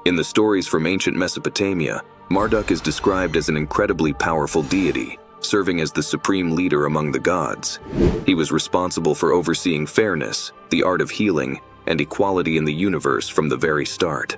In the stories from ancient Mesopotamia, Marduk is described as an incredibly powerful deity, serving as the supreme leader among the gods. He was responsible for overseeing fairness, the art of healing, and equality in the universe from the very start.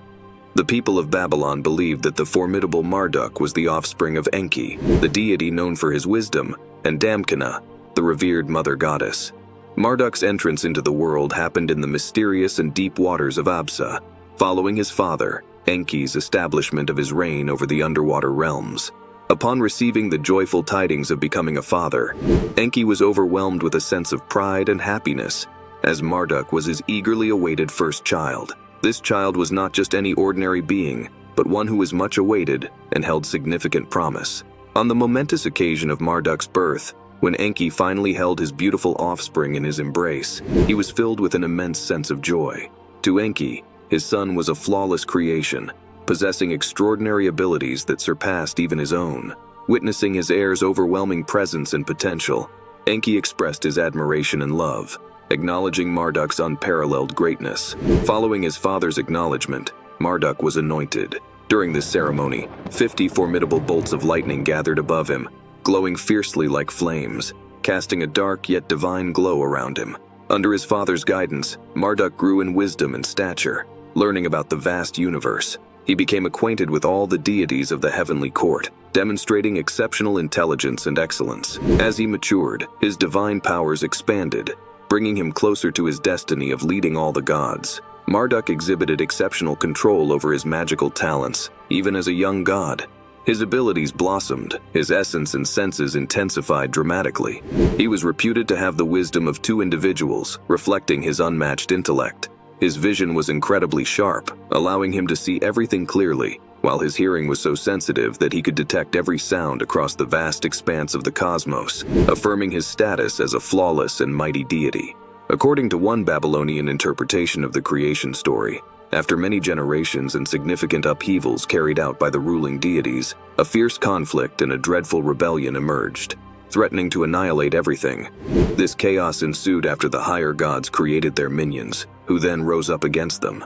The people of Babylon believed that the formidable Marduk was the offspring of Enki, the deity known for his wisdom, and Damkina, the revered mother goddess. Marduk's entrance into the world happened in the mysterious and deep waters of Absa, following his father, Enki's establishment of his reign over the underwater realms. Upon receiving the joyful tidings of becoming a father, Enki was overwhelmed with a sense of pride and happiness, as Marduk was his eagerly awaited first child. This child was not just any ordinary being, but one who was much awaited and held significant promise. On the momentous occasion of Marduk's birth, when Enki finally held his beautiful offspring in his embrace, he was filled with an immense sense of joy. To Enki, his son was a flawless creation, possessing extraordinary abilities that surpassed even his own. Witnessing his heir's overwhelming presence and potential, Enki expressed his admiration and love, acknowledging Marduk's unparalleled greatness. Following his father's acknowledgement, Marduk was anointed. During this ceremony, 50 formidable bolts of lightning gathered above him, glowing fiercely like flames, casting a dark yet divine glow around him. Under his father's guidance, Marduk grew in wisdom and stature, learning about the vast universe. He became acquainted with all the deities of the heavenly court, demonstrating exceptional intelligence and excellence. As he matured, his divine powers expanded, bringing him closer to his destiny of leading all the gods. Marduk exhibited exceptional control over his magical talents, even as a young god. His abilities blossomed, his essence and senses intensified dramatically. He was reputed to have the wisdom of two individuals, reflecting his unmatched intellect. His vision was incredibly sharp, allowing him to see everything clearly, while his hearing was so sensitive that he could detect every sound across the vast expanse of the cosmos, affirming his status as a flawless and mighty deity. According to one Babylonian interpretation of the creation story, after many generations and significant upheavals carried out by the ruling deities, a fierce conflict and a dreadful rebellion emerged, threatening to annihilate everything. This chaos ensued after the higher gods created their minions, who then rose up against them.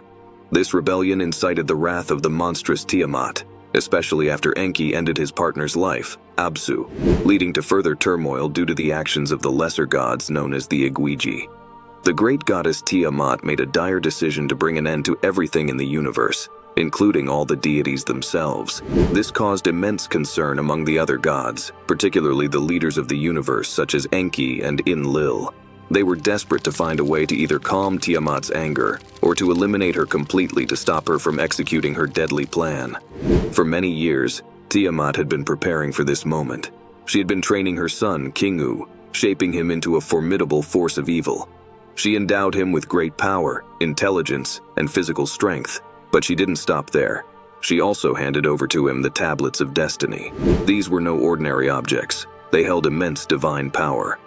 This rebellion incited the wrath of the monstrous Tiiamat, especially after Enki ended his partner's life, Absu, leading to further turmoil due to the actions of the lesser gods known as the Igwiji. The great goddess Tiiamat made a dire decision to bring an end to everything in the universe, including all the deities themselves. This caused immense concern among the other gods, particularly the leaders of the universe such as Enki and Enlil. They were desperate to find a way to either calm Tiamat's anger or to eliminate her completely to stop her from executing her deadly plan. For many years, Tiamat had been preparing for this moment. She had been training her son, Kingu, shaping him into a formidable force of evil. She endowed him with great power, intelligence, and physical strength, but she didn't stop there. She also handed over to him the tablets of destiny. These were no ordinary objects. They held immense divine power.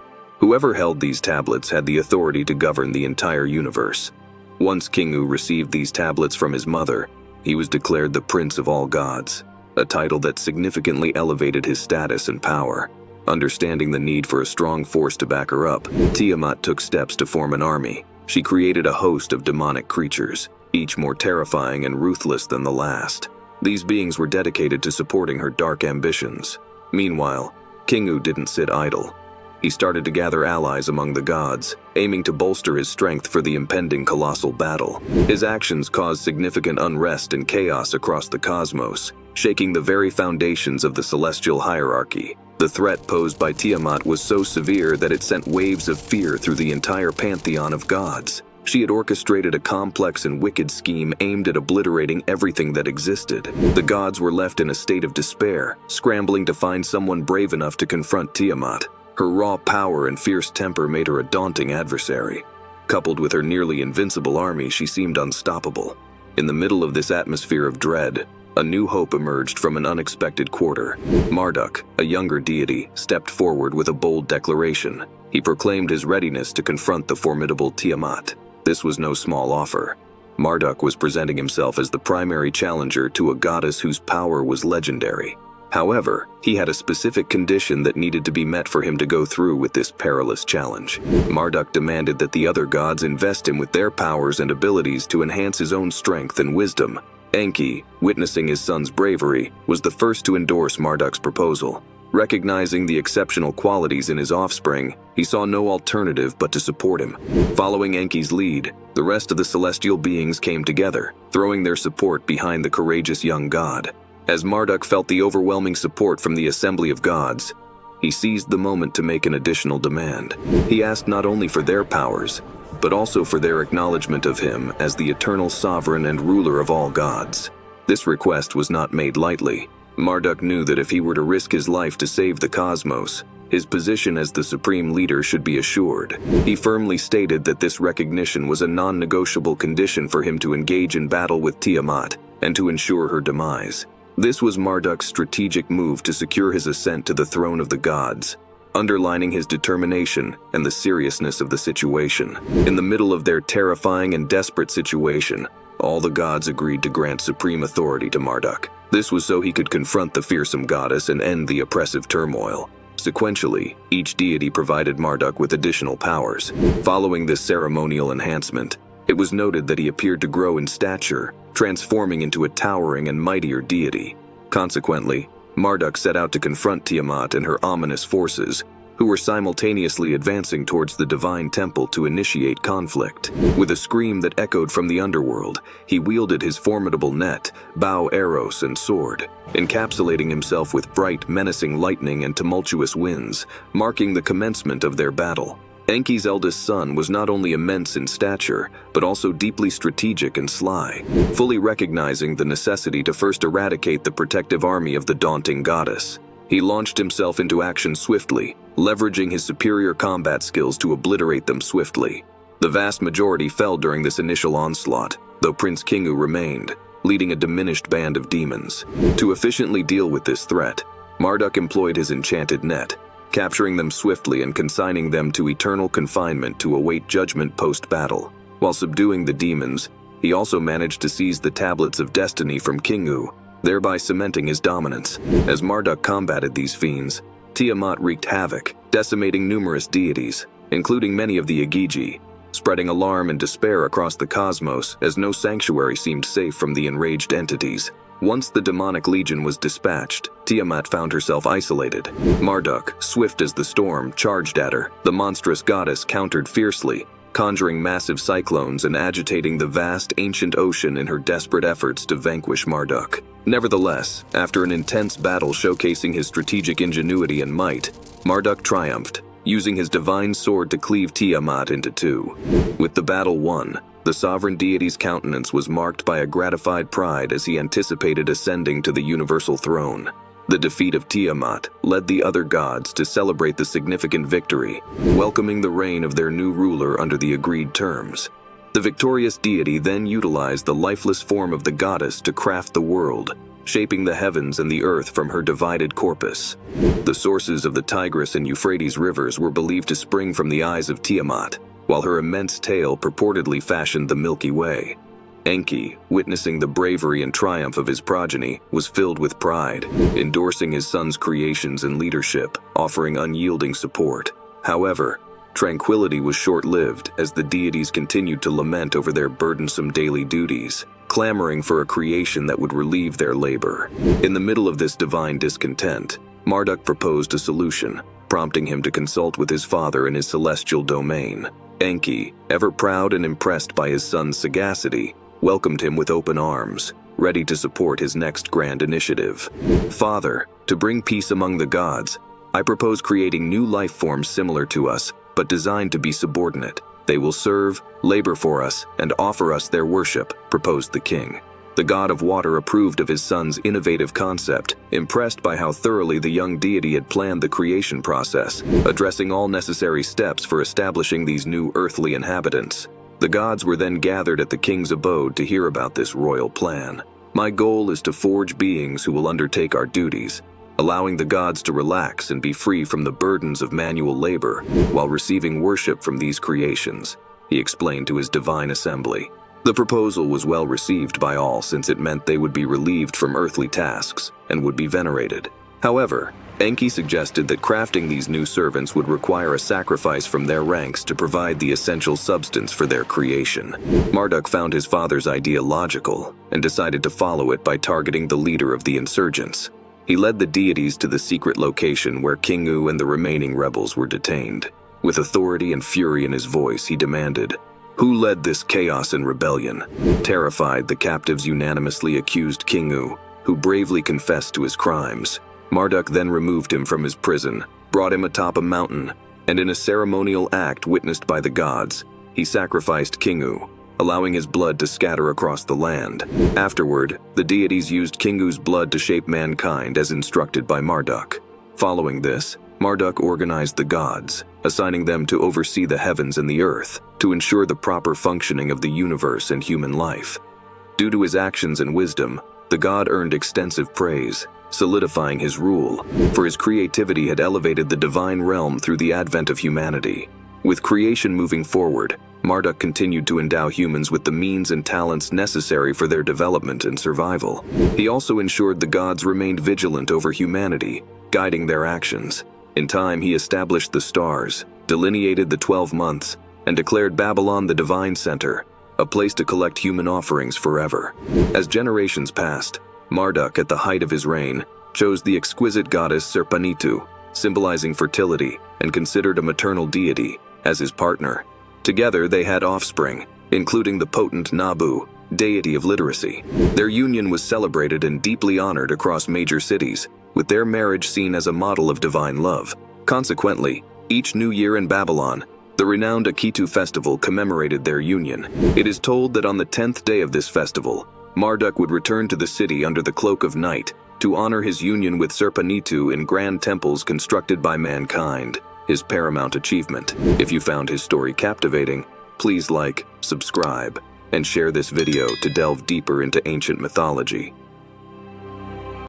Whoever held these tablets had the authority to govern the entire universe. Once Kingu received these tablets from his mother, he was declared the Prince of all gods, a title that significantly elevated his status and power. Understanding the need for a strong force to back her up, Tiamat took steps to form an army. She created a host of demonic creatures, each more terrifying and ruthless than the last. These beings were dedicated to supporting her dark ambitions. Meanwhile, Kingu didn't sit idle. He started to gather allies among the gods, aiming to bolster his strength for the impending colossal battle. His actions caused significant unrest and chaos across the cosmos, shaking the very foundations of the celestial hierarchy. The threat posed by Tiamat was so severe that it sent waves of fear through the entire pantheon of gods. She had orchestrated a complex and wicked scheme aimed at obliterating everything that existed. The gods were left in a state of despair, scrambling to find someone brave enough to confront Tiamat. Her raw power and fierce temper made her a daunting adversary. Coupled with her nearly invincible army, she seemed unstoppable. In the middle of this atmosphere of dread, a new hope emerged from an unexpected quarter. Marduk, a younger deity, stepped forward with a bold declaration. He proclaimed his readiness to confront the formidable Tiamat. This was no small offer. Marduk was presenting himself as the primary challenger to a goddess whose power was legendary. However, he had a specific condition that needed to be met for him to go through with this perilous challenge. Marduk demanded that the other gods invest him with their powers and abilities to enhance his own strength and wisdom. Enki, witnessing his son's bravery, was the first to endorse Marduk's proposal. Recognizing the exceptional qualities in his offspring, he saw no alternative but to support him. Following Enki's lead, the rest of the celestial beings came together, throwing their support behind the courageous young god. As Marduk felt the overwhelming support from the assembly of gods, he seized the moment to make an additional demand. He asked not only for their powers, but also for their acknowledgement of him as the eternal sovereign and ruler of all gods. This request was not made lightly. Marduk knew that if he were to risk his life to save the cosmos, his position as the supreme leader should be assured. He firmly stated that this recognition was a non-negotiable condition for him to engage in battle with Tiamat and to ensure her demise. This was Marduk's strategic move to secure his ascent to the throne of the gods, underlining his determination and the seriousness of the situation. In the middle of their terrifying and desperate situation, all the gods agreed to grant supreme authority to Marduk. This was so he could confront the fearsome goddess and end the oppressive turmoil. Sequentially, each deity provided Marduk with additional powers. Following this ceremonial enhancement, it was noted that he appeared to grow in stature, transforming into a towering and mightier deity. Consequently, Marduk set out to confront Tiamat and her ominous forces, who were simultaneously advancing towards the divine temple to initiate conflict. With a scream that echoed from the underworld, he wielded his formidable net, bow, arrows, and sword, encapsulating himself with bright, menacing lightning and tumultuous winds, marking the commencement of their battle. Enki's eldest son was not only immense in stature, but also deeply strategic and sly, fully recognizing the necessity to first eradicate the protective army of the daunting goddess. He launched himself into action swiftly, leveraging his superior combat skills to obliterate them swiftly. The vast majority fell during this initial onslaught, though Prince Kingu remained, leading a diminished band of demons. To efficiently deal with this threat, Marduk employed his enchanted net, capturing them swiftly and consigning them to eternal confinement to await judgment post-battle. While subduing the demons, he also managed to seize the tablets of destiny from Kingu, thereby cementing his dominance. As Marduk combated these fiends, Tiamat wreaked havoc, decimating numerous deities, including many of the Igigi, spreading alarm and despair across the cosmos as no sanctuary seemed safe from the enraged entities. Once the demonic legion was dispatched, Tiamat found herself isolated. Marduk, swift as the storm, charged at her. The monstrous goddess countered fiercely, conjuring massive cyclones and agitating the vast ancient ocean in her desperate efforts to vanquish Marduk. Nevertheless, after an intense battle showcasing his strategic ingenuity and might, Marduk triumphed, using his divine sword to cleave Tiamat into two. With the battle won, the sovereign deity's countenance was marked by a gratified pride as he anticipated ascending to the universal throne. The defeat of Tiamat led the other gods to celebrate the significant victory, welcoming the reign of their new ruler under the agreed terms. The victorious deity then utilized the lifeless form of the goddess to craft the world, shaping the heavens and the earth from her divided corpus. The sources of the Tigris and Euphrates rivers were believed to spring from the eyes of Tiamat, while her immense tail purportedly fashioned the Milky Way. Enki, witnessing the bravery and triumph of his progeny, was filled with pride, endorsing his son's creations and leadership, offering unyielding support. However, tranquility was short-lived as the deities continued to lament over their burdensome daily duties, clamoring for a creation that would relieve their labor. In the middle of this divine discontent, Marduk proposed a solution, prompting him to consult with his father in his celestial domain. Enki, ever proud and impressed by his son's sagacity, welcomed him with open arms, ready to support his next grand initiative. "Father, to bring peace among the gods, I propose creating new life forms similar to us, but designed to be subordinate. They will serve, labor for us, and offer us their worship," proposed the king. The god of water approved of his son's innovative concept, impressed by how thoroughly the young deity had planned the creation process, addressing all necessary steps for establishing these new earthly inhabitants. The gods were then gathered at the king's abode to hear about this royal plan. "My goal is to forge beings who will undertake our duties, allowing the gods to relax and be free from the burdens of manual labor while receiving worship from these creations," he explained to his divine assembly. The proposal was well received by all since it meant they would be relieved from earthly tasks and would be venerated. However, Enki suggested that crafting these new servants would require a sacrifice from their ranks to provide the essential substance for their creation. Marduk found his father's idea logical and decided to follow it by targeting the leader of the insurgents. He led the deities to the secret location where Kingu and the remaining rebels were detained. With authority and fury in his voice, he demanded, "Who led this chaos and rebellion?" Terrified, the captives unanimously accused Kingu, who bravely confessed to his crimes. Marduk then removed him from his prison, brought him atop a mountain, and in a ceremonial act witnessed by the gods, he sacrificed Kingu, allowing his blood to scatter across the land. Afterward, the deities used Kingu's blood to shape mankind as instructed by Marduk. Following this, Marduk organized the gods, assigning them to oversee the heavens and the earth, to ensure the proper functioning of the universe and human life. Due to his actions and wisdom, the god earned extensive praise, solidifying his rule, for his creativity had elevated the divine realm through the advent of humanity. With creation moving forward, Marduk continued to endow humans with the means and talents necessary for their development and survival. He also ensured the gods remained vigilant over humanity, guiding their actions. In time, he established the stars, delineated the 12 months, and declared Babylon the divine center, a place to collect human offerings forever. As generations passed, Marduk, at the height of his reign, chose the exquisite goddess Serpanitu, symbolizing fertility and considered a maternal deity, as his partner. Together they had offspring, including the potent Nabu, deity of literacy. Their union was celebrated and deeply honored across major cities, with their marriage seen as a model of divine love. Consequently, each new year in Babylon, the renowned Akitu festival commemorated their union. It is told that on the 10th day of this festival, Marduk would return to the city under the cloak of night to honor his union with Serpanitu in grand temples constructed by mankind, his paramount achievement. If you found his story captivating, please like, subscribe, and share this video to delve deeper into ancient mythology.